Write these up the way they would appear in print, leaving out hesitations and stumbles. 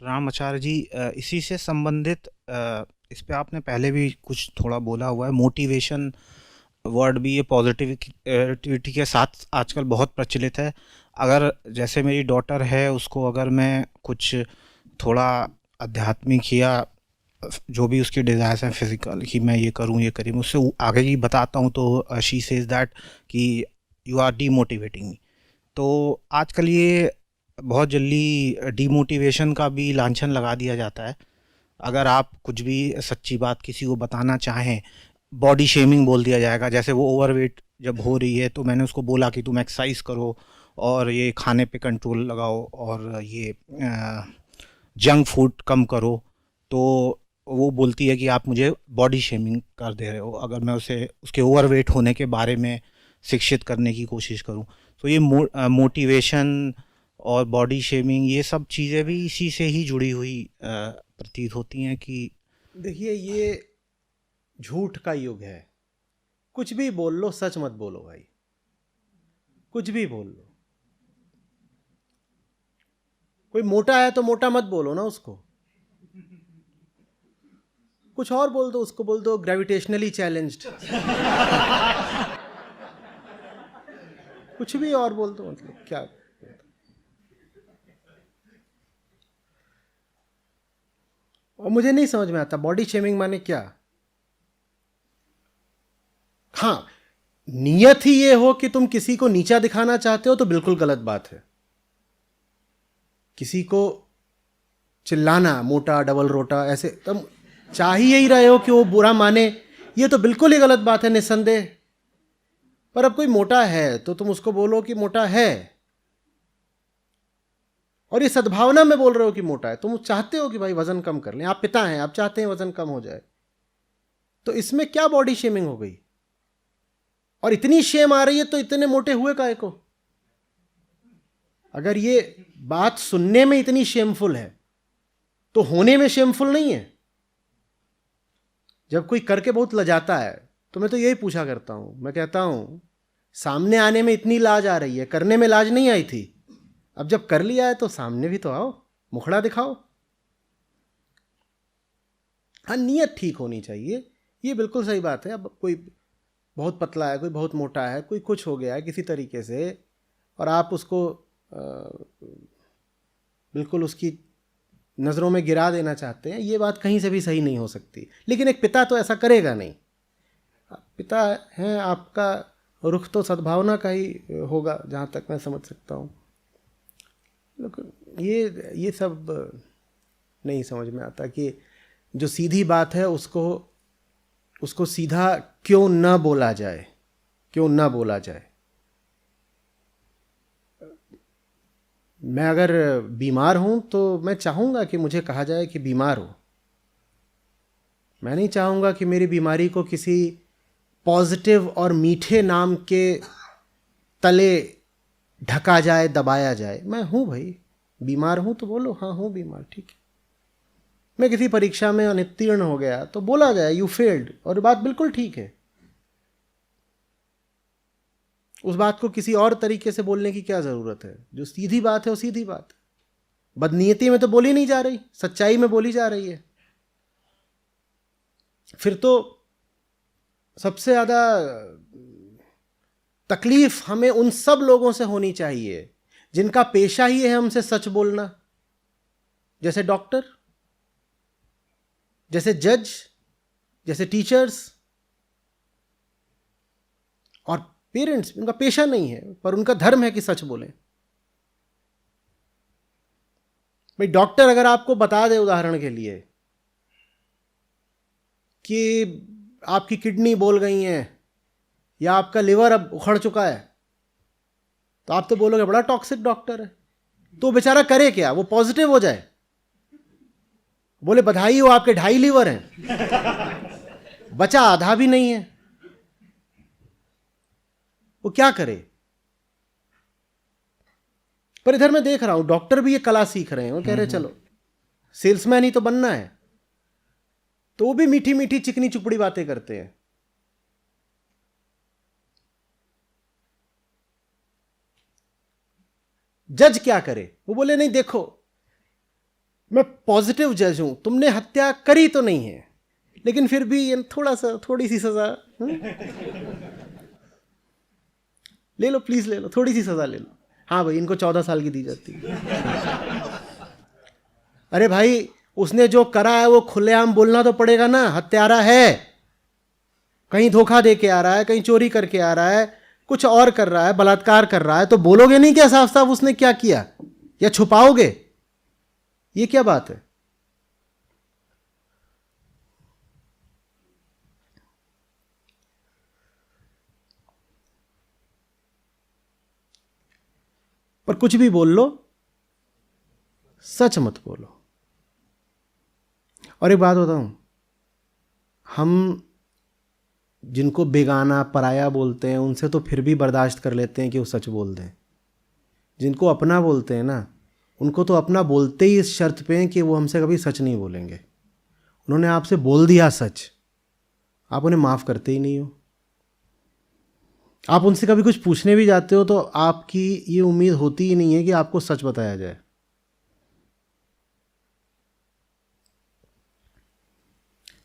राम आचार्य जी, इसी से संबंधित इस पे आपने पहले भी कुछ थोड़ा बोला हुआ है। मोटिवेशन वर्ड भी ये पॉजिटिविटी के साथ आजकल बहुत प्रचलित है। अगर जैसे मेरी डॉटर है, उसको अगर मैं कुछ थोड़ा आध्यात्मिक या जो भी उसकी डिज़ायर्स हैं फिजिकल कि मैं ये करूँ ये करूँ, उससे आगे ही बताता हूँ तो शी सेज दैट कि यू आर डीमोटिवेटिंग मी। तो आजकल ये बहुत जल्दी डीमोटिवेशन का भी लांछन लगा दिया जाता है। अगर आप कुछ भी सच्ची बात किसी को बताना चाहें, बॉडी शेमिंग बोल दिया जाएगा। जैसे वो ओवरवेट जब हो रही है तो मैंने उसको बोला कि तुम एक्सरसाइज करो और ये खाने पे कंट्रोल लगाओ और ये जंक फूड कम करो, तो वो बोलती है कि आप मुझे बॉडी शेमिंग कर दे रहे हो अगर मैं उसे उसके ओवरवेट होने के बारे में शिक्षित करने की कोशिश करूं। तो ये मोटिवेशन और बॉडी शेमिंग ये सब चीज़ें भी इसी से ही जुड़ी हुई प्रतीत होती हैं कि देखिए, ये झूठ का युग है। कुछ भी बोल लो, सच मत बोलो भाई। कुछ भी बोल लो। कोई मोटा है तो मोटा मत बोलो ना उसको। कुछ और बोल दो, उसको बोल दो ग्रेविटेशनली चैलेंज्ड। कुछ भी और बोल दो, मतलब क्या। और मुझे नहीं समझ में आता बॉडी शेमिंग माने क्या। हाँ, नियत ही ये हो कि तुम किसी को नीचा दिखाना चाहते हो तो बिल्कुल गलत बात है। किसी को चिल्लाना, मोटा, डबल रोटा, ऐसे तुम चाह ही रहे हो कि वो बुरा माने, ये तो बिल्कुल ही गलत बात है, निस्संदेह। पर अब कोई मोटा है तो तुम उसको बोलो कि मोटा है, और ये सद्भावना में बोल रहे हो कि मोटा है। तुम चाहते हो कि भाई वजन कम कर लें, आप पिता हैं, आप चाहते हैं वजन कम हो जाए, तो इसमें क्या बॉडी शेमिंग हो गई। और इतनी शेम आ रही है तो इतने मोटे हुए काहे को। अगर ये बात सुनने में इतनी शेमफुल है तो होने में शेमफुल नहीं है। जब कोई करके बहुत लजाता है तो मैं तो यही पूछा करता हूं, मैं कहता हूं सामने आने में इतनी लाज आ रही है, करने में लाज नहीं आई थी। अब जब कर लिया है तो सामने भी तो आओ, मुखड़ा दिखाओ। हाँ, नियत ठीक होनी चाहिए, ये बिल्कुल सही बात है। अब कोई बहुत पतला है, कोई बहुत मोटा है, कोई कुछ हो गया है किसी तरीके से, और आप उसको बिल्कुल उसकी नज़रों में गिरा देना चाहते हैं, ये बात कहीं से भी सही नहीं हो सकती। लेकिन एक पिता तो ऐसा करेगा नहीं। आप पिता हैं, आपका रुख तो सद्भावना का ही होगा, जहाँ तक मैं समझ सकता हूँ। लेकिन ये सब नहीं समझ में आता कि जो सीधी बात है उसको उसको सीधा क्यों न बोला जाए, क्यों न बोला जाए। मैं अगर बीमार हूं तो मैं चाहूंगा कि मुझे कहा जाए कि बीमार हो। मैं नहीं चाहूंगा कि मेरी बीमारी को किसी पॉजिटिव और मीठे नाम के तले ढका जाए, दबाया जाए। मैं हूं भाई, बीमार हूं तो बोलो हाँ हूं बीमार, ठीक है। मैं किसी परीक्षा में अनुत्तीर्ण हो गया तो बोला जाए यू फेल्ड, और बात बिल्कुल ठीक है। उस बात को किसी और तरीके से बोलने की क्या ज़रूरत है। जो सीधी बात है वो सीधी बात है। बदनीयती में तो बोली नहीं जा रही, सच्चाई में बोली जा रही है। फिर तो सबसे ज़्यादा तकलीफ हमें उन सब लोगों से होनी चाहिए जिनका पेशा ही है हमसे सच बोलना, जैसे डॉक्टर, जैसे जज, जैसे टीचर्स और पेरेंट्स। उनका पेशा नहीं है पर उनका धर्म है कि सच बोलें। भाई डॉक्टर अगर आपको बता दे उदाहरण के लिए कि आपकी किडनी बोल गई है या आपका लिवर अब उखड़ चुका है, तो आप तो बोलोगे बड़ा टॉक्सिक डॉक्टर है। तो बेचारा करे क्या, वो पॉजिटिव हो जाए, बोले बधाई हो आपके 2.5 लीवर हैं, बचा आधा भी नहीं है, वो क्या करे। पर इधर मैं देख रहा हूं डॉक्टर भी ये कला सीख रहे हैं। वो कह रहे चलो सेल्समैन ही तो बनना है, तो वो भी मीठी मीठी चिकनी चुपड़ी बातें करते हैं। जज क्या करे, वो बोले नहीं देखो मैं पॉजिटिव जज हूं, तुमने हत्या करी तो नहीं है, लेकिन फिर भी ये थोड़ी सी सजा ले लो प्लीज, ले लो, थोड़ी सी सजा ले लो। हाँ भाई, इनको 14 साल की दी जाती है। अरे भाई, उसने जो करा है वो खुलेआम बोलना तो पड़ेगा ना, हत्यारा है, कहीं धोखा दे के आ रहा है, कहीं चोरी करके आ रहा है, कुछ और कर रहा है, बलात्कार कर रहा है, तो बोलोगे नहीं क्या साफ साफ उसने क्या किया, या छुपाओगे? ये क्या बात है? पर कुछ भी बोल लो, सच मत बोलो। और एक बात बताऊं, हम जिनको बेगाना पराया बोलते हैं उनसे तो फिर भी बर्दाश्त कर लेते हैं कि वो सच बोल दें। जिनको अपना बोलते हैं ना, उनको तो अपना बोलते ही इस शर्त पे हैं कि वो हमसे कभी सच नहीं बोलेंगे। उन्होंने आपसे बोल दिया सच, आप उन्हें माफ़ करते ही नहीं हो। आप उनसे कभी कुछ पूछने भी जाते हो तो आपकी ये उम्मीद होती ही नहीं है कि आपको सच बताया जाए।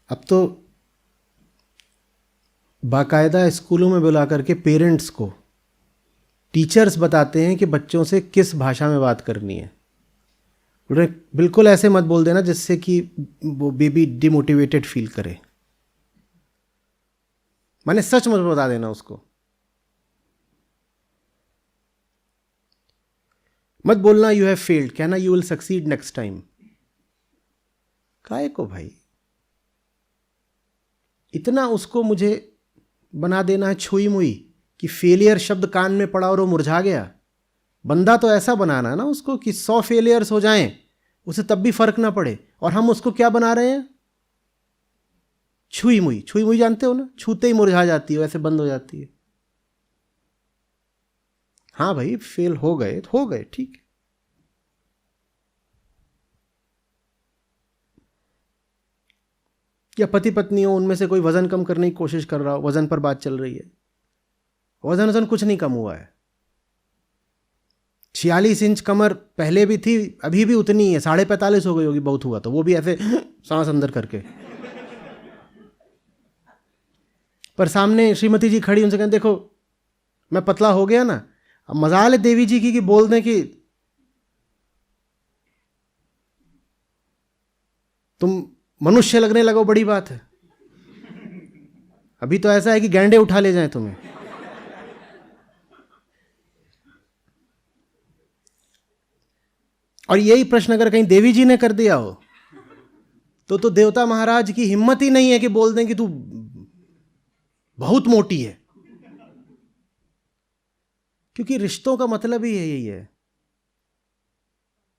अब तो बाकायदा स्कूलों में बुला करके पेरेंट्स को टीचर्स बताते हैं कि बच्चों से किस भाषा में बात करनी है। उन्हें बिल्कुल ऐसे मत बोल देना जिससे कि वो बेबी डिमोटिवेटेड फील करे। माने सच मत बता देना उसको। मत बोलना यू हैव फेल्ड, कहना you will succeed next time. काहे को भाई, इतना उसको मुझे बना देना है छुई मुई कि फेलियर शब्द कान में पड़ा और वो मुरझा गया। बंदा तो ऐसा बनाना है ना उसको कि 100 फेलियर्स हो जाएं उसे तब भी फर्क ना पड़े, और हम उसको क्या बना रहे हैं? छुई मुई। छुई मुई जानते हो ना, छूते ही मुरझा जाती है, वैसे बंद हो जाती है। हाँ भाई, फेल हो गए तो हो गए, ठीक है। या पति पत्नी हो, उनमें से कोई वजन कम करने की कोशिश कर रहा हो, वजन पर बात चल रही है, वजन कुछ नहीं कम हुआ है। 46 इंच कमर पहले भी थी, अभी भी उतनी है, 45.5 हो गई होगी बहुत हुआ तो, वो भी ऐसे सांस अंदर करके। पर सामने श्रीमती जी खड़ी, उनसे कहते देखो मैं पतला हो गया ना। अब मजाल है देवी जी की कि बोल दें कि तुम मनुष्य लगने लगो, बड़ी बात है। अभी तो ऐसा है कि गैंडे उठा ले जाएं तुम्हें। और यही प्रश्न अगर कहीं देवी जी ने कर दिया हो तो देवता महाराज की हिम्मत ही नहीं है कि बोल दें कि तू बहुत मोटी है। क्योंकि रिश्तों का मतलब ही यही है,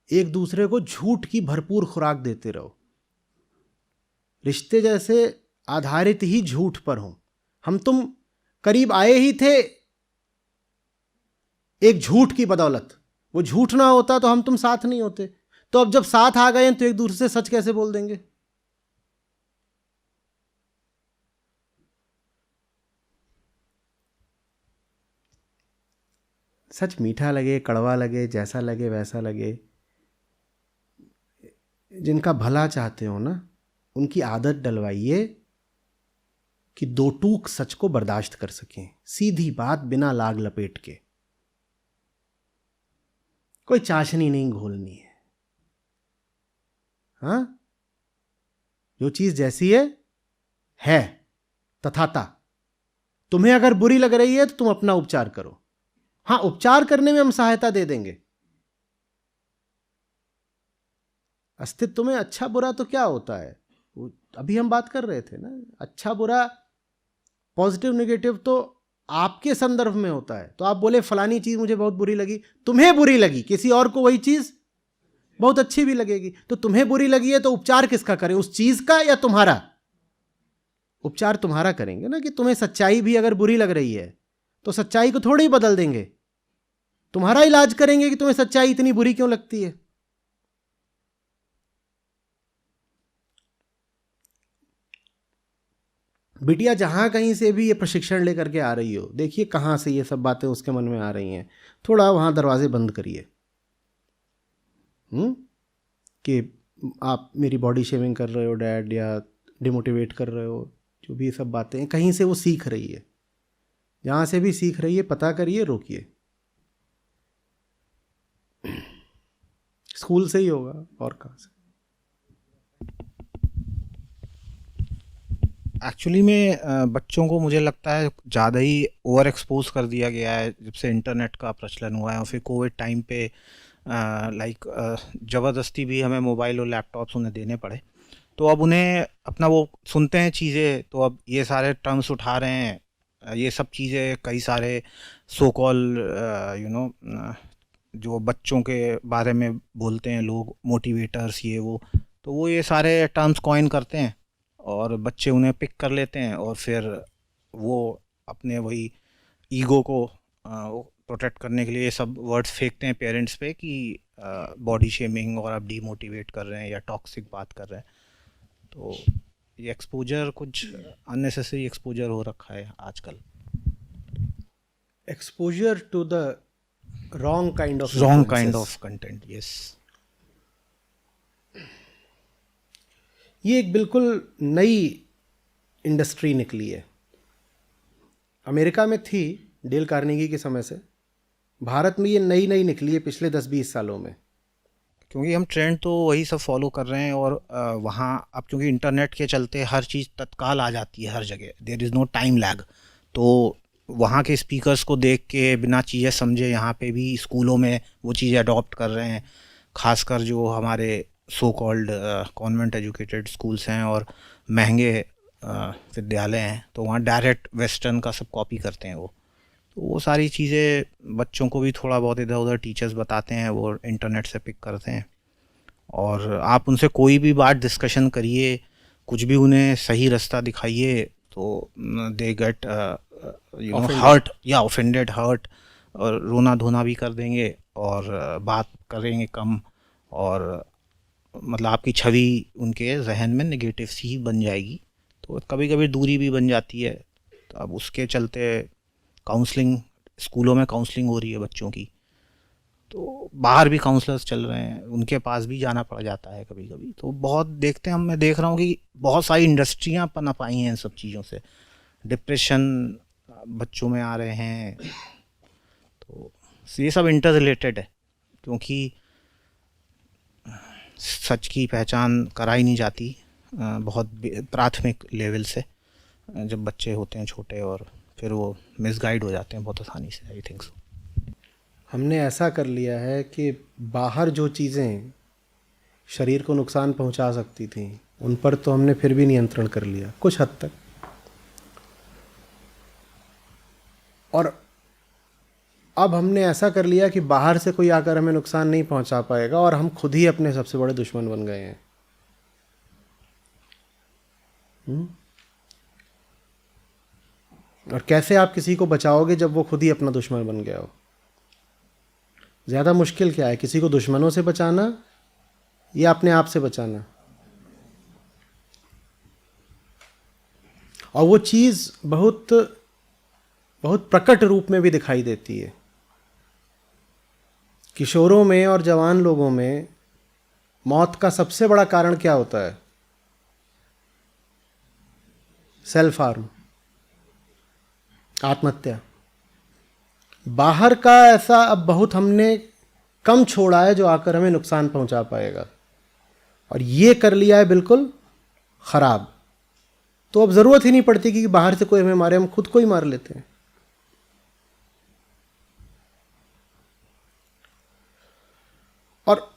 एक दूसरे को झूठ की भरपूर खुराक देते रहो। रिश्ते जैसे आधारित ही झूठ पर हों। हम तुम करीब आए ही थे एक झूठ की बदौलत, वो झूठ ना होता तो हम तुम साथ नहीं होते। तो अब जब साथ आ गए तो एक दूसरे से सच कैसे बोल देंगे? सच मीठा लगे, कड़वा लगे, जैसा लगे वैसा लगे, जिनका भला चाहते हो ना उनकी आदत डलवाइए कि दो टूक सच को बर्दाश्त कर सकें। सीधी बात, बिना लाग लपेट के, कोई चाशनी नहीं घोलनी है। हाँ, जो चीज जैसी है तथाता। तुम्हें अगर बुरी लग रही है तो तुम अपना उपचार करो। हाँ, उपचार करने में हम सहायता दे देंगे। अस्तित्व में अच्छा बुरा तो क्या होता है, अभी हम बात कर रहे थे ना, अच्छा बुरा पॉजिटिव नेगेटिव तो आपके संदर्भ में होता है। तो आप बोले फलानी चीज मुझे बहुत बुरी लगी, तुम्हें बुरी लगी, किसी और को वही चीज बहुत अच्छी भी लगेगी। तो तुम्हें बुरी लगी है तो उपचार किसका करें, उस चीज का या तुम्हारा? उपचार तुम्हारा करेंगे ना। कि तुम्हें सच्चाई भी अगर बुरी लग रही है तो सच्चाई को थोड़ी ही बदल देंगे, तुम्हारा इलाज करेंगे कि तुम्हें सच्चाई इतनी बुरी क्यों लगती है। बिटिया जहां कहीं से भी ये प्रशिक्षण लेकर के आ रही हो, देखिए कहां से ये सब बातें उसके मन में आ रही हैं, थोड़ा वहां दरवाजे बंद करिए। कि आप मेरी बॉडी शेमिंग कर रहे हो डैड, या डिमोटिवेट कर रहे हो, जो भी ये सब बातें हैं, कहीं से वो सीख रही है। जहाँ से भी सीख रही है पता करिए, रोकिए। स्कूल से ही होगा, और कहाँ से। एक्चुअली में बच्चों को मुझे लगता है ज़्यादा ही ओवर एक्सपोज कर दिया गया है जब से इंटरनेट का प्रचलन हुआ है, और फिर कोविड टाइम पे लाइक ज़बरदस्ती भी हमें मोबाइल और लैपटॉप्स उन्हें देने पड़े। तो अब उन्हें अपना वो सुनते हैं चीज़ें, तो अब ये सारे टर्म्स उठा रहे हैं, ये सब चीज़ें कई सारे सो कॉल यू नो जो बच्चों के बारे में बोलते हैं लोग, मोटिवेटर्स ये वो, तो वो ये सारे टर्म्स कॉइन करते हैं और बच्चे उन्हें पिक कर लेते हैं, और फिर वो अपने वही ईगो को प्रोटेक्ट करने के लिए ये सब वर्ड्स फेंकते हैं पेरेंट्स पे कि बॉडी शेमिंग और आप डीमोटिवेट कर रहे हैं या टॉक्सिक बात कर रहे हैं। तो ये एक्सपोजर कुछ अननेसेसरी एक्सपोजर हो रखा है आजकल। Exposure to the wrong kind of content, yes. ये एक बिल्कुल नई इंडस्ट्री निकली है। अमेरिका में थी डेल कार्नेगी के समय से, भारत में ये नई नई निकली है पिछले 10-20 सालों में। क्योंकि हम ट्रेंड तो वही सब फॉलो कर रहे हैं, और वहाँ अब क्योंकि इंटरनेट के चलते हर चीज़ तत्काल आ जाती है हर जगह, there is no time lag. तो वहाँ के स्पीकर्स को देख के बिना चीज़ें समझे यहाँ पे भी स्कूलों में वो चीज़ें अडॉप्ट कर रहे हैं। खासकर जो हमारे so called convent educated schools हैं और महंगे विद्यालय हैं, तो वहाँ डायरेक्ट वेस्टर्न का सब कॉपी करते हैं वो। तो वो सारी चीज़ें बच्चों को भी थोड़ा बहुत इधर उधर टीचर्स बताते हैं, वो इंटरनेट से पिक करते हैं। और आप उनसे कोई भी बात डिस्कशन करिए, कुछ भी उन्हें सही रास्ता दिखाइए, तो दे गेट हर्ट या ऑफेंडेड, हर्ट, और रोना धोना भी कर देंगे और बात करेंगे कम, और मतलब आपकी छवि उनके जहन में नेगेटिव सी ही बन जाएगी। तो कभी कभी दूरी भी बन जाती है। तो अब उसके चलते काउंसलिंग, स्कूलों में काउंसलिंग हो रही है बच्चों की, तो बाहर भी काउंसलर्स चल रहे हैं, उनके पास भी जाना पड़ जाता है कभी कभी। तो बहुत देखते हैं हम, मैं देख रहा हूँ कि बहुत सारी इंडस्ट्रियाँ पनप आई हैं इन सब चीज़ों से। डिप्रेशन बच्चों में आ रहे हैं, तो ये सब इंटर रिलेटेड है, क्योंकि सच की पहचान कराई नहीं जाती बहुत प्राथमिक लेवल से, जब बच्चे होते हैं छोटे, और फिर वो मिसगाइड हो जाते हैं बहुत आसानी से। I think so. हमने ऐसा कर लिया है कि बाहर जो चीज़ें शरीर को नुकसान पहुंचा सकती थी उन पर तो हमने फिर भी नियंत्रण कर लिया कुछ हद तक, और अब हमने ऐसा कर लिया कि बाहर से कोई आकर हमें नुकसान नहीं पहुंचा पाएगा, और हम खुद ही अपने सबसे बड़े दुश्मन बन गए हैं। और कैसे आप किसी को बचाओगे जब वो खुद ही अपना दुश्मन बन गया हो? ज़्यादा मुश्किल क्या है, किसी को दुश्मनों से बचाना या अपने आप से बचाना? और वो चीज़ बहुत बहुत प्रकट रूप में भी दिखाई देती है। किशोरों में और जवान लोगों में मौत का सबसे बड़ा कारण क्या होता है? सेल्फ हार्म, आत्महत्या। बाहर का ऐसा अब बहुत हमने कम छोड़ा है जो आकर हमें नुकसान पहुंचा पाएगा, और ये कर लिया है बिल्कुल ख़राब। तो अब ज़रूरत ही नहीं पड़ती कि बाहर से कोई हमें मारे, हम खुद को ही मार लेते हैं। और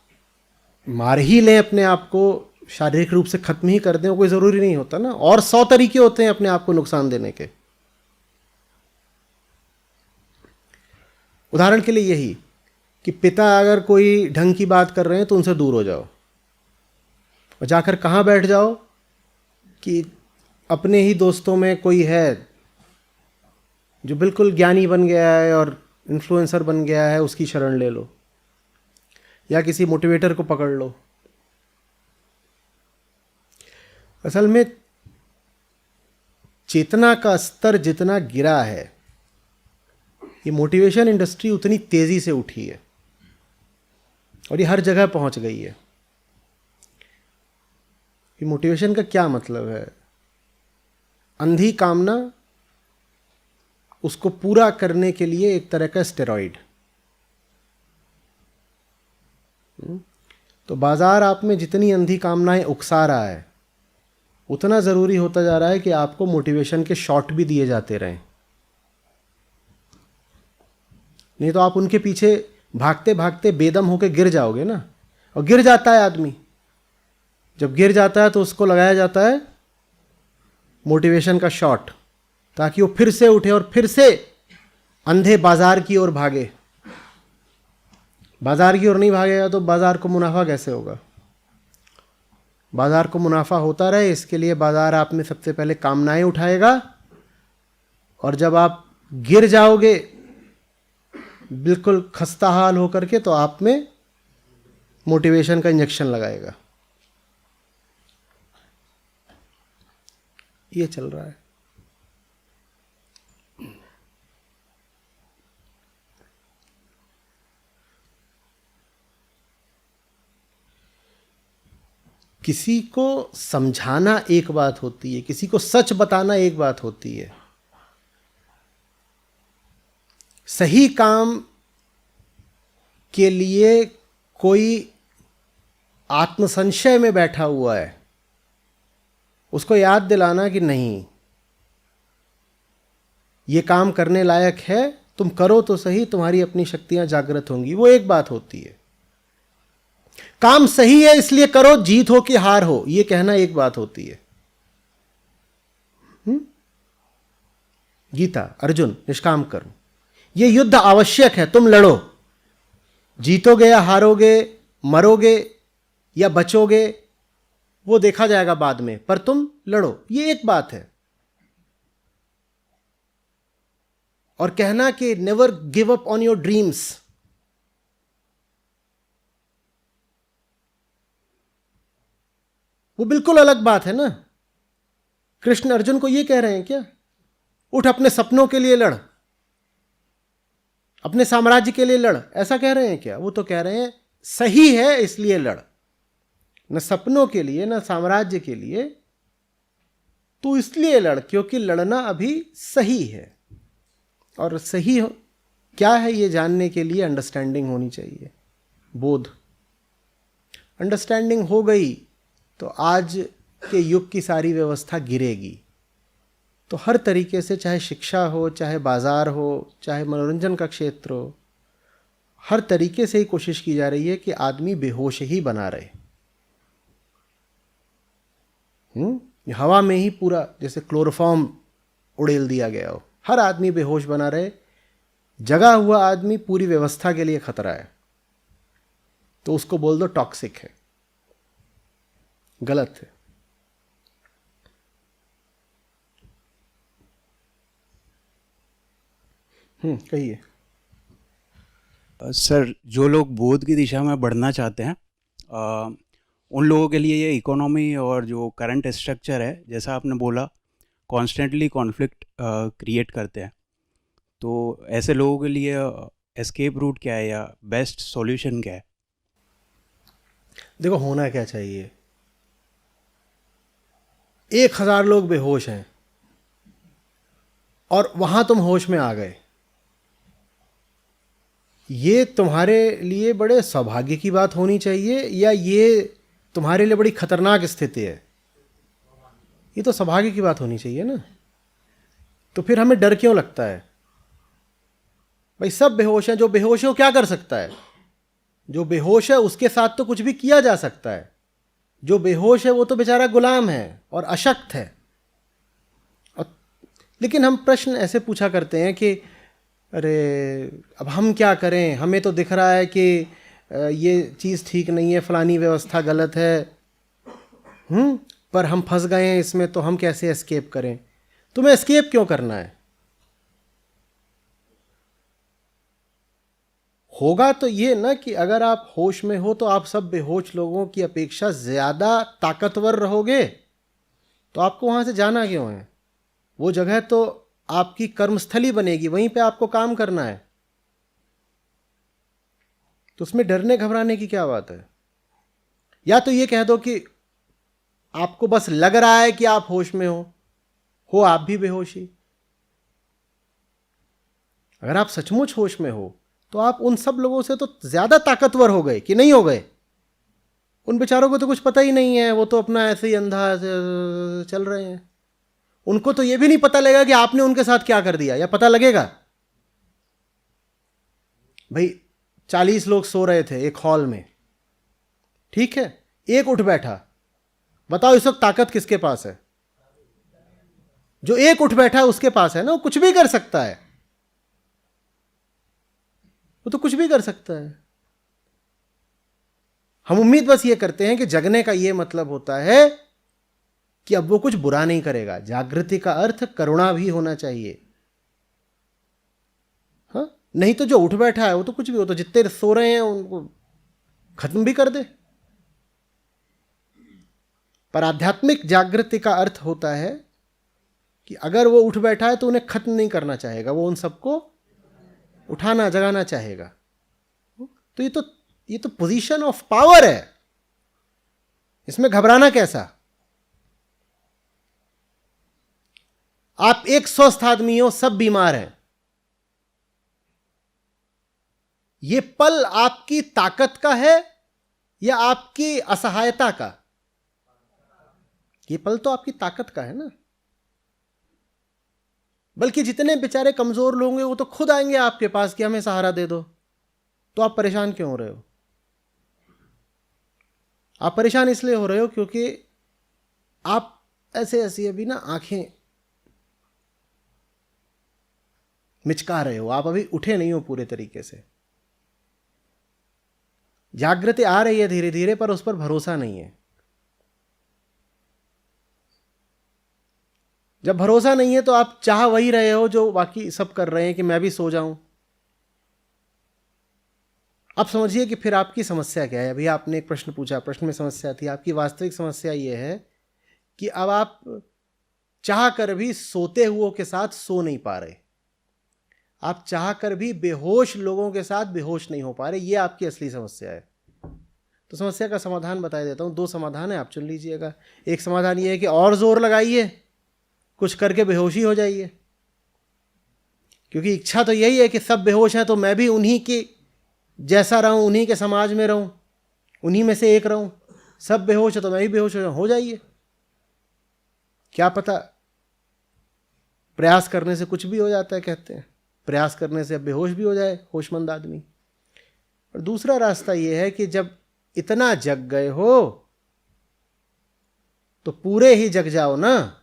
मार ही लें अपने आप को, शारीरिक रूप से ख़त्म ही कर दें, कोई ज़रूरी नहीं होता ना। और 100 तरीके होते हैं अपने आप को नुकसान देने के। उदाहरण के लिए यही कि पिता अगर कोई ढंग की बात कर रहे हैं तो उनसे दूर हो जाओ, और जाकर कहाँ बैठ जाओ कि अपने ही दोस्तों में कोई है जो बिल्कुल ज्ञानी बन गया है और इन्फ्लुएंसर बन गया है, उसकी शरण ले लो, या किसी मोटिवेटर को पकड़ लो। असल में चेतना का स्तर जितना गिरा है, ये मोटिवेशन इंडस्ट्री उतनी तेज़ी से उठी है और ये हर जगह पहुंच गई है। कि मोटिवेशन का क्या मतलब है। अंधी कामना, उसको पूरा करने के लिए एक तरह का स्टेरॉइड। तो बाजार आप में जितनी अंधी कामनाएं उकसा रहा है, उतना ज़रूरी होता जा रहा है कि आपको मोटिवेशन के शॉट भी दिए जाते रहें। नहीं तो आप उनके पीछे भागते भागते बेदम होके गिर जाओगे ना। और गिर जाता है आदमी, जब गिर जाता है तो उसको लगाया जाता है मोटिवेशन का शॉट, ताकि वो फिर से उठे और फिर से अंधे बाजार की ओर भागे। बाजार की ओर नहीं भागेगा तो बाजार को मुनाफा कैसे होगा। बाजार को मुनाफा होता रहे, इसके लिए बाजार आप में सबसे पहले कामनाएं उठाएगा, और जब आप गिर जाओगे बिल्कुल खस्ता हाल होकर के, तो आप में मोटिवेशन का इंजेक्शन लगाएगा। ये चल रहा है। किसी को समझाना एक बात होती है, किसी को सच बताना एक बात होती है। सही काम के लिए कोई आत्मसंशय में बैठा हुआ है, उसको याद दिलाना कि नहीं, ये काम करने लायक है, तुम करो तो सही, तुम्हारी अपनी शक्तियां जागृत होंगी, वो एक बात होती है। काम सही है इसलिए करो, जीत हो कि हार हो, ये कहना एक बात होती है। गीता, अर्जुन, निष्काम कर्म, ये युद्ध आवश्यक है, तुम लड़ो। जीतोगे या हारोगे, मरोगे या बचोगे, वो देखा जाएगा बाद में, पर तुम लड़ो, ये एक बात है। और कहना कि never give up on your dreams, वो बिल्कुल अलग बात है ना। कृष्ण अर्जुन को ये कह रहे हैं क्या, उठ अपने सपनों के लिए लड़, अपने साम्राज्य के लिए लड़, ऐसा कह रहे हैं क्या। वो तो कह रहे हैं सही है इसलिए लड़, न सपनों के लिए न साम्राज्य के लिए, तू इसलिए लड़ क्योंकि लड़ना अभी सही है। और सही क्या है ये जानने के लिए अंडरस्टैंडिंग होनी चाहिए, बोध। अंडरस्टैंडिंग हो गई तो आज के युग की सारी व्यवस्था गिरेगी। तो हर तरीके से, चाहे शिक्षा हो, चाहे बाजार हो, चाहे मनोरंजन का क्षेत्र हो, हर तरीके से ही कोशिश की जा रही है कि आदमी बेहोश ही बना रहे। हवा में ही पूरा जैसे क्लोरोफॉर्म उड़ेल दिया गया हो, हर आदमी बेहोश बना रहे। जगा हुआ आदमी पूरी व्यवस्था के लिए खतरा है, तो उसको बोल दो टॉक्सिक है, गलत है। कहिए। सर, जो लोग बोध की दिशा में बढ़ना चाहते हैं, उन लोगों के लिए ये इकोनॉमी और जो करंट स्ट्रक्चर है, जैसा आपने बोला, कॉन्स्टेंटली कॉन्फ्लिक्ट क्रिएट करते हैं। तो ऐसे लोगों के लिए एस्केप रूट क्या है या बेस्ट सॉल्यूशन क्या है? देखो, होना क्या चाहिए, 1000 लोग बेहोश हैं और वहां तुम होश में आ गए, ये तुम्हारे लिए बड़े सौभाग्य की बात होनी चाहिए या ये तुम्हारे लिए बड़ी खतरनाक स्थिति है? ये तो सौभाग्य की बात होनी चाहिए ना। तो फिर हमें डर क्यों लगता है? भाई सब बेहोश हैं, जो बेहोश है वो क्या कर सकता है? जो बेहोश है उसके साथ तो कुछ भी किया जा सकता है। जो बेहोश है वो तो बेचारा गुलाम है और अशक्त है। लेकिन हम प्रश्न ऐसे पूछा करते हैं कि अरे अब हम क्या करें, हमें तो दिख रहा है कि ये चीज़ ठीक नहीं है, फलानी व्यवस्था गलत है, पर हम फंस गए हैं इसमें, तो हम कैसे एस्केप करें? तुम्हें एस्केप क्यों करना है? होगा तो ये ना कि अगर आप होश में हो तो आप सब बेहोश लोगों की अपेक्षा ज़्यादा ताकतवर रहोगे, तो आपको वहाँ से जाना क्यों है? वो जगह तो आपकी कर्मस्थली बनेगी, वहीं पे आपको काम करना है। तो उसमें डरने घबराने की क्या बात है? या तो ये कह दो कि आपको बस लग रहा है कि आप होश में हो आप भी बेहोशी। अगर आप सचमुच होश में हो तो आप उन सब लोगों से तो ज्यादा ताकतवर हो गए कि नहीं हो गए? उन बेचारों को तो कुछ पता ही नहीं है, वो तो अपना ऐसे ही अंधा चल रहे हैं। उनको तो ये भी नहीं पता लगेगा कि आपने उनके साथ क्या कर दिया, या पता लगेगा? भाई 40 लोग सो रहे थे एक हॉल में, ठीक है, एक उठ बैठा। बताओ इस वक्त ताकत किसके पास है? जो एक उठ बैठा है उसके पास है ना, वो कुछ भी कर सकता है, वो तो कुछ भी कर सकता है। हम उम्मीद बस ये करते हैं कि जगने का ये मतलब होता है कि अब वो कुछ बुरा नहीं करेगा। जागृति का अर्थ करुणा भी होना चाहिए। हाँ, नहीं तो जो उठ बैठा है वो तो कुछ भी, हो तो जितने सो रहे हैं उनको खत्म भी कर दे। पर आध्यात्मिक जागृति का अर्थ होता है कि अगर वो उठ बैठा है तो उन्हें खत्म नहीं करना चाहेगा, वो उन सबको उठाना जगाना चाहेगा। तो ये तो पोजीशन ऑफ पावर है, इसमें घबराना कैसा? आप एक स्वस्थ आदमी हो, सब बीमार हैं। ये पल आपकी ताकत का है या आपकी असहायता का? ये पल तो आपकी ताकत का है ना। बल्कि जितने बेचारे कमजोर लोग हैं वो तो खुद आएंगे आपके पास कि हमें सहारा दे दो। तो आप परेशान क्यों हो रहे हो? आप परेशान इसलिए हो रहे हो क्योंकि आप ऐसे ऐसी अभी ना आंखें मिचका रहे हो, आप अभी उठे नहीं हो पूरे तरीके से। जागृति आ रही है धीरे धीरे, पर उस पर भरोसा नहीं है। जब भरोसा नहीं है तो आप चाह वही रहे हो जो बाकी सब कर रहे हैं कि मैं भी सो जाऊं। अब समझिए कि फिर आपकी समस्या क्या है। अभी आपने एक प्रश्न पूछा, प्रश्न में समस्या थी। आपकी वास्तविक समस्या यह है कि अब आप चाह कर भी सोते हुओं के साथ सो नहीं पा रहे, आप चाह कर भी बेहोश लोगों के साथ बेहोश नहीं हो पा रहे। ये आपकी असली समस्या है। तो समस्या का समाधान बता देता हूं। 2 समाधान है, आप चुन लीजिएगा। एक समाधान ये है कि और जोर लगाइए, कुछ करके बेहोशी हो जाइए, क्योंकि इच्छा तो यही है कि सब बेहोश हैं तो मैं भी उन्हीं के जैसा रहूं, उन्हीं के समाज में रहूं, उन्हीं में से एक रहूं। सब बेहोश है तो मैं भी बेहोश हो जाइए। क्या पता, प्रयास करने से कुछ भी हो जाता है, कहते हैं प्रयास करने से अब बेहोश भी हो जाए होशमंद आदमी। और दूसरा रास्ता यह है कि जब इतना जग गए हो तो पूरे ही जग जाओ ना।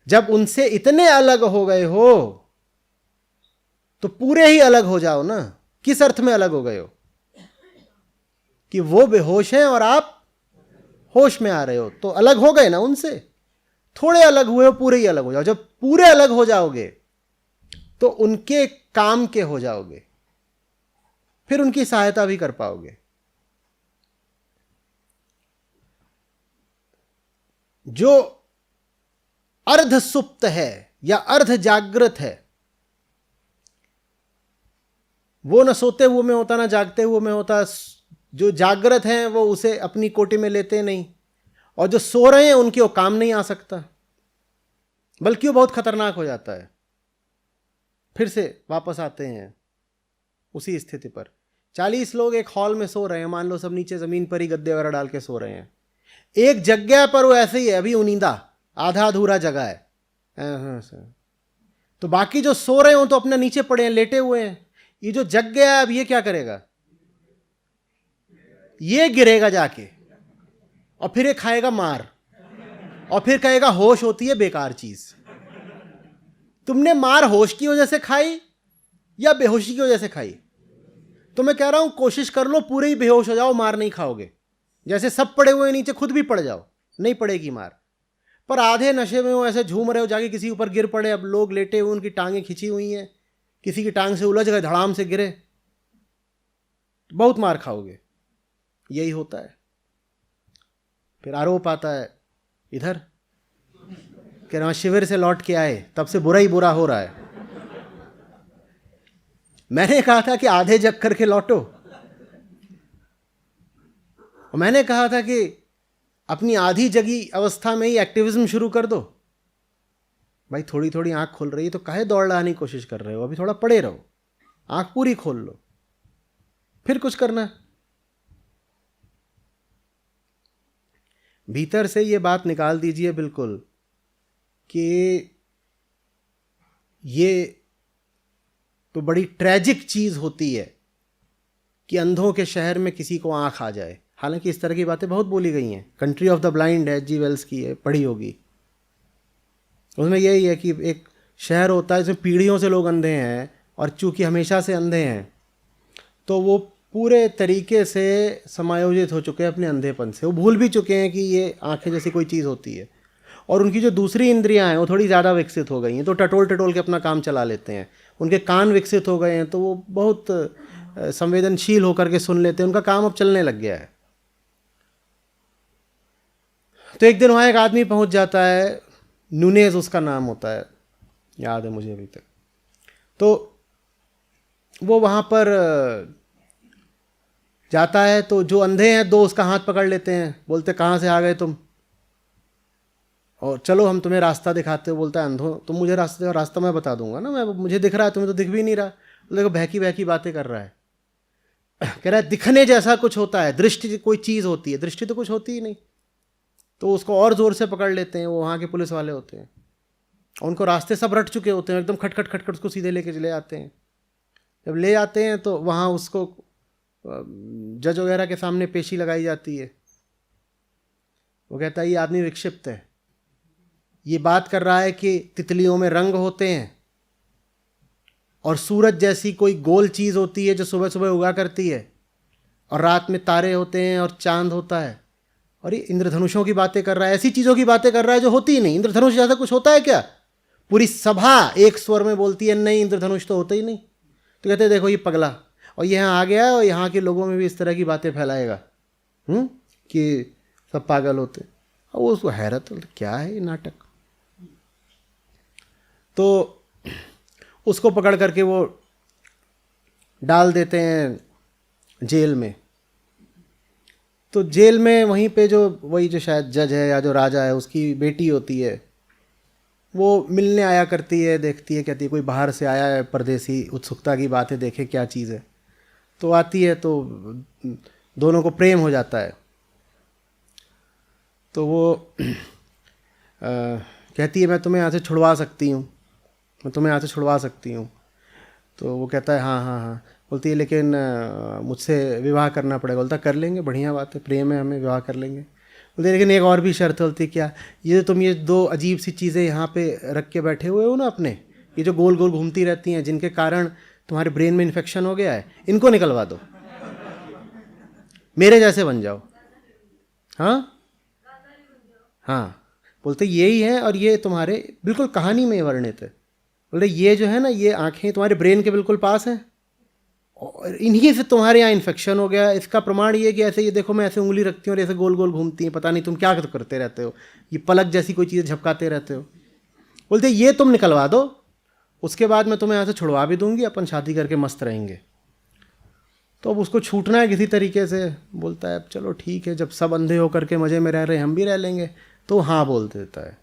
जब उनसे इतने अलग हो गए हो तो पूरे ही अलग हो जाओ ना। किस अर्थ में अलग हो गए हो? कि वो बेहोश हैं और आप होश में आ रहे हो, तो अलग हो गए ना उनसे। थोड़े अलग हुए हो, पूरे ही अलग हो जाओ। जब पूरे अलग हो जाओगे तो उनके काम के हो जाओगे, फिर उनकी सहायता भी कर पाओगे। जो अर्ध सुप्त है या अर्ध जागृत है, वो न सोते हुए में होता ना जागते हुए में होता। जो जागृत हैं वो उसे अपनी कोटि में लेते नहीं, और जो सो रहे हैं उनके वो काम नहीं आ सकता, बल्कि वो बहुत खतरनाक हो जाता है। फिर से वापस आते हैं उसी स्थिति पर। 40 लोग एक हॉल में सो रहे हैं, मान लो सब नीचे जमीन पर ही गद्दे वगैरह डाल के सो रहे हैं। एक जगह पर वो ऐसे ही है, अभी उनींदा आधा अधूरा जगह है। तो बाकी जो सो रहे हो तो अपने नीचे पड़े हैं, लेटे हुए हैं। ये जो जग गया है अब ये क्या करेगा? ये गिरेगा जाके और फिर ये खाएगा मार, और फिर कहेगा होश होती है बेकार चीज। तुमने मार होश की वजह से खाई या बेहोशी की वजह से खाई? तो मैं कह रहा हूं कोशिश कर लो पूरे ही बेहोश हो जाओ, मार नहीं खाओगे। जैसे सब पड़े हुए नीचे खुद भी पड़ जाओ, नहीं पड़ेगी मार। पर आधे नशे में हो, ऐसे झूम रहे हो, जाके किसी ऊपर गिर पड़े। अब लोग लेटे हुए, उनकी टांगें खिंची हुई हैं, किसी की टांग से उलझ गए, धड़ाम से गिरे, बहुत मार खाओगे। यही होता है। फिर आरोप आता है इधर कि ना शिविर से लौट के आए तब से बुरा ही बुरा हो रहा है। मैंने कहा था कि आधे जग करके लौटो। और मैंने कहा था कि अपनी आधी जगी अवस्था में ही एक्टिविज्म शुरू कर दो। भाई थोड़ी थोड़ी आंख खुल रही है तो काहे दौड़ लाने की कोशिश कर रहे हो? अभी थोड़ा पड़े रहो, आंख पूरी खोल लो, फिर कुछ करना है। भीतर से ये बात निकाल दीजिए बिल्कुल कि ये तो बड़ी ट्रैजिक चीज़ होती है कि अंधों के शहर में किसी को आंख आ जाए। हालांकि इस तरह की बातें बहुत बोली गई हैं। कंट्री ऑफ द ब्लाइंड है, एच.जी. वेल्स की है, पढ़ी होगी। उसमें यही है कि एक शहर होता है जिसमें पीढ़ियों से लोग अंधे हैं, और चूंकि हमेशा से अंधे हैं तो वो पूरे तरीके से समायोजित हो चुके हैं अपने अंधेपन से। वो भूल भी चुके हैं कि ये आंखें जैसी कोई चीज़ होती है, और उनकी जो दूसरी इंद्रियां हैं वो थोड़ी ज़्यादा विकसित हो गई हैं, तो टटोल टटोल के अपना काम चला लेते हैं। उनके कान विकसित हो गए हैं तो वो बहुत संवेदनशील होकर के सुन लेते हैं, उनका काम अब चलने लग गया है। तो एक दिन वहाँ एक आदमी पहुँच जाता है, नूनेज उसका नाम होता है, याद है मुझे अभी तक। तो वो वहाँ पर जाता है तो जो अंधे हैं दो उसका हाथ पकड़ लेते हैं, बोलते कहाँ से आ गए तुम, और चलो हम तुम्हें रास्ता दिखाते हो। बोलता है अंधो तुम मुझे रास्ता मैं बता दूंगा ना, मैं मुझे दिख रहा है, तुम्हें तो दिख भी नहीं रहा। देखो बहकी बहकी बातें कर रहा है। कह रहा है दिखने जैसा कुछ होता है, दृष्टि कोई चीज़ होती है, दृष्टि तो कुछ होती ही नहीं। तो उसको और ज़ोर से पकड़ लेते हैं, वो वहाँ के पुलिस वाले होते हैं, उनको रास्ते सब रट चुके होते हैं, एकदम खटखट खटखट उसको सीधे लेके चले आते हैं। जब ले आते हैं तो वहाँ उसको जज वगैरह के सामने पेशी लगाई जाती है। वो कहता है ये आदमी विक्षिप्त है, ये बात कर रहा है कि तितलियों में रंग होते हैं और सूरज जैसी कोई गोल चीज़ होती है जो सुबह सुबह उगा करती है, और रात में तारे होते हैं और चांद होता है, और ये इंद्रधनुषों की बातें कर रहा है, ऐसी चीज़ों की बातें कर रहा है जो होती ही नहीं। इंद्रधनुष जैसा कुछ होता है क्या? पूरी सभा एक स्वर में बोलती है नहीं, इंद्रधनुष तो होता ही नहीं। तो कहते हैं देखो ये पगला, और ये यहाँ आ गया है और यहाँ के लोगों में भी इस तरह की बातें फैलाएगा कि सब पागल होते। और वो उसको हैरत, क्या है ये नाटक। तो उसको पकड़ करके वो डाल देते हैं जेल में। तो जेल में वहीं पे जो वही जो शायद जज है या जो राजा है उसकी बेटी होती है, वो मिलने आया करती है, देखती है, कहती है कोई बाहर से आया है परदेसी, उत्सुकता की बात है, देखे क्या चीज़ है। तो आती है तो दोनों को प्रेम हो जाता है। तो वो कहती है मैं तुम्हें यहाँ से छुड़वा सकती हूँ, मैं तुम्हें यहाँ से छुड़वा सकती हूँ। तो वो कहता है हाँ हाँ हाँ। बोलती है लेकिन मुझसे विवाह करना पड़ेगा। बोलता कर लेंगे, बढ़िया बात है, प्रेम है, हमें विवाह कर लेंगे। बोलते लेकिन एक और भी शर्त। बोलती क्या? ये तुम ये दो अजीब सी चीज़ें यहाँ पे रख के बैठे हुए हो ना अपने, ये जो गोल गोल घूमती रहती हैं जिनके कारण तुम्हारे ब्रेन में इन्फेक्शन हो गया है, इनको निकलवा दो, मेरे जैसे बन जाओ। हाँ हाँ। बोलते यही है, और ये तुम्हारे बिल्कुल कहानी में वर्णित है। बोले ये जो है ना, ये आंखें तुम्हारे ब्रेन के बिल्कुल पास हैं, और इन्हीं से तुम्हारे यहाँ इन्फेक्शन हो गया। इसका प्रमाण ये कि ऐसे ये देखो मैं ऐसे उंगली रखती हूँ और ऐसे गोल गोल घूमती हैं, पता नहीं तुम क्या करते रहते हो, ये पलक जैसी कोई चीज़ झपकाते रहते हो। बोलते ये तुम निकलवा दो, उसके बाद मैं तुम्हें यहाँ से छुड़वा भी दूंगी, अपन शादी करके मस्त रहेंगे। तो अब उसको छूटना है किसी तरीके से। बोलता है अब चलो ठीक है, जब सब अंधे होकर के मज़े में रह रहे हम भी रह लेंगे। तो हाँ बोल देता है।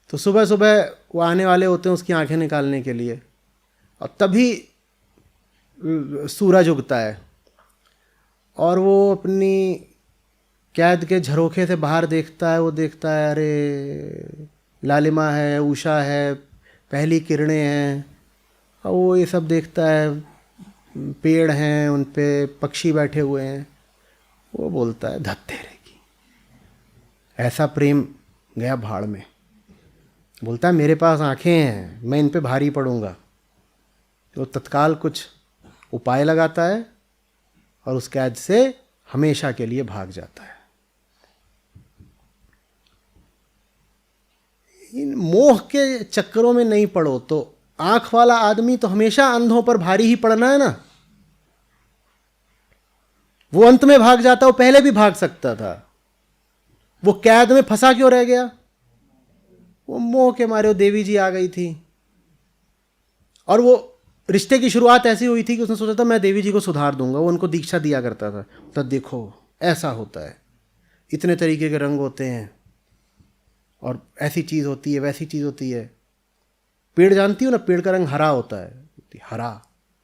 तो सुबह सुबह वो आने वाले होते हैं उसकी आंखें निकालने के लिए, और तभी सूरज उगता है, और वो अपनी कैद के झरोखे से बाहर देखता है। वो देखता है अरे लालिमा है, उषा है, पहली किरणें हैं, और वो ये सब देखता है, पेड़ हैं, उन पे पक्षी बैठे हुए हैं। वो बोलता है धत्ते रहेगी, ऐसा प्रेम गया भाड़ में। बोलता है मेरे पास आंखें हैं, मैं इन पे भारी पड़ूंगा। तो तत्काल कुछ उपाय लगाता है और उस कैद से हमेशा के लिए भाग जाता है। इन मोह के चक्करों में नहीं पड़ो। तो आंख वाला आदमी तो हमेशा अंधों पर भारी ही पड़ना है ना। वो अंत में भाग जाता, वो पहले भी भाग सकता था, वो कैद में फंसा क्यों रह गया? वो मोह के मारे वो देवी जी आ गई थी, और वो रिश्ते की शुरुआत ऐसी हुई थी कि उसने सोचा था मैं देवी जी को सुधार दूंगा। वो उनको दीक्षा दिया करता था। तो देखो ऐसा होता है, इतने तरीके के रंग होते हैं, और ऐसी चीज़ होती है, वैसी चीज़ होती है। पेड़ जानती हो ना, पेड़ का रंग हरा होता है। हरा,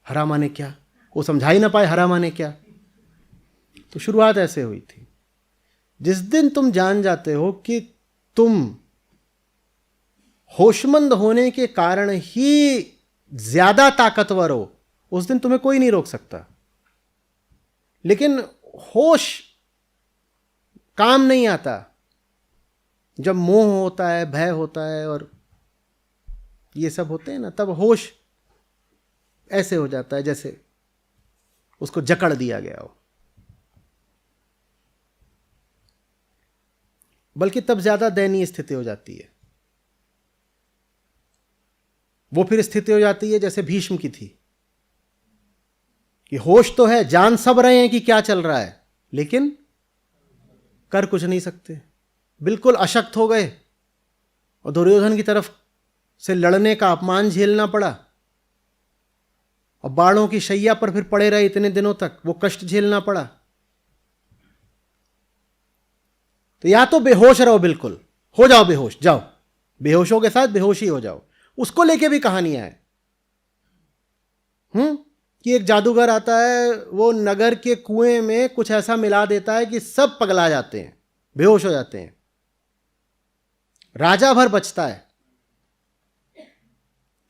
हरा माने क्या? वो समझा ही ना पाए हरा माने क्या। तो शुरुआत ऐसे हुई थी। जिस दिन तुम जान जाते हो कि तुम होशमंद होने के कारण ही ज्यादा ताकतवर हो, उस दिन तुम्हें कोई नहीं रोक सकता। लेकिन होश काम नहीं आता जब मोह होता है, भय होता है और ये सब होते हैं ना, तब होश ऐसे हो जाता है जैसे उसको जकड़ दिया गया हो। बल्कि तब ज्यादा दयनीय स्थिति हो जाती है। वो फिर स्थिति हो जाती है जैसे भीष्म की थी कि होश तो है, जान सब रहे हैं कि क्या चल रहा है, लेकिन कर कुछ नहीं सकते, बिल्कुल अशक्त हो गए। और दुर्योधन की तरफ से लड़ने का अपमान झेलना पड़ा, और बाणों की शैया पर फिर पड़े रहे इतने दिनों तक, वो कष्ट झेलना पड़ा। तो या तो बेहोश रहो, बिल्कुल हो जाओ बेहोश, जाओ बेहोशों के साथ बेहोशी हो जाओ। उसको लेके भी कहानियां है कि एक जादूगर आता है, वो नगर के कुएं में कुछ ऐसा मिला देता है कि सब पगला जाते हैं, बेहोश हो जाते हैं। राजा भर बचता है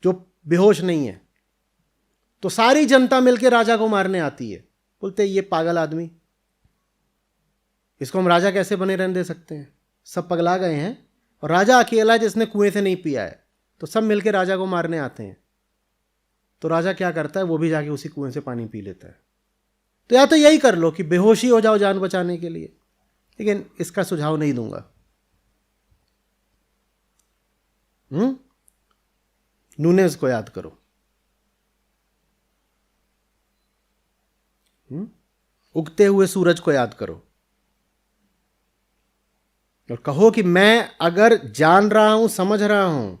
जो बेहोश नहीं है। तो सारी जनता मिलकर राजा को मारने आती है। बोलते ये पागल आदमी, इसको हम राजा कैसे बने रहने दे सकते हैं, सब पगला गए हैं, और राजा अकेला जिसने कुएं से नहीं पिया है। तो सब मिलकर राजा को मारने आते हैं। तो राजा क्या करता है, वो भी जाके उसी कुएं से पानी पी लेता है। तो या तो यही कर लो कि बेहोशी हो जाओ जान बचाने के लिए, लेकिन इसका सुझाव नहीं दूंगा। नूनेज को याद करो, उगते हुए सूरज को याद करो, और कहो कि मैं अगर जान रहा हूं, समझ रहा हूं,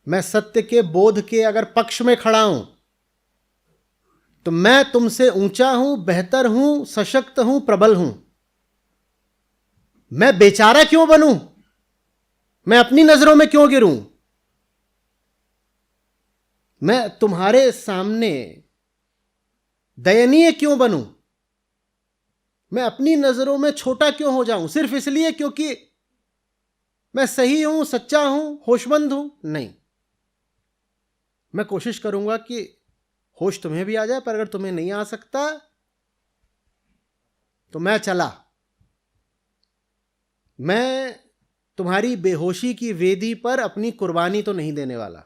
मैं सत्य के बोध के अगर पक्ष में खड़ा हूं, तो मैं तुमसे ऊंचा हूं, बेहतर हूं, सशक्त हूं, प्रबल हूं। मैं बेचारा क्यों बनूं? मैं अपनी नजरों में क्यों गिरूं? मैं तुम्हारे सामने दयनीय क्यों बनूं? मैं अपनी नजरों में छोटा क्यों हो जाऊं सिर्फ इसलिए क्योंकि मैं सही हूं, सच्चा हूं, होशमंद हूं? नहीं, मैं कोशिश करूंगा कि होश तुम्हें भी आ जाए, पर अगर तुम्हें नहीं आ सकता तो मैं चला। मैं तुम्हारी बेहोशी की वेदी पर अपनी कुर्बानी तो नहीं देने वाला।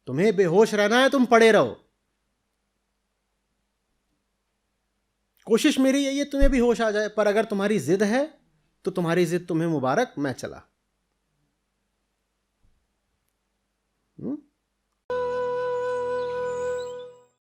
तुम्हें बेहोश रहना है, तुम पड़े रहो। कोशिश मेरी यही है तुम्हें भी होश आ जाए, पर अगर तुम्हारी जिद है तो तुम्हारी जिद तुम्हें मुबारक, मैं चला।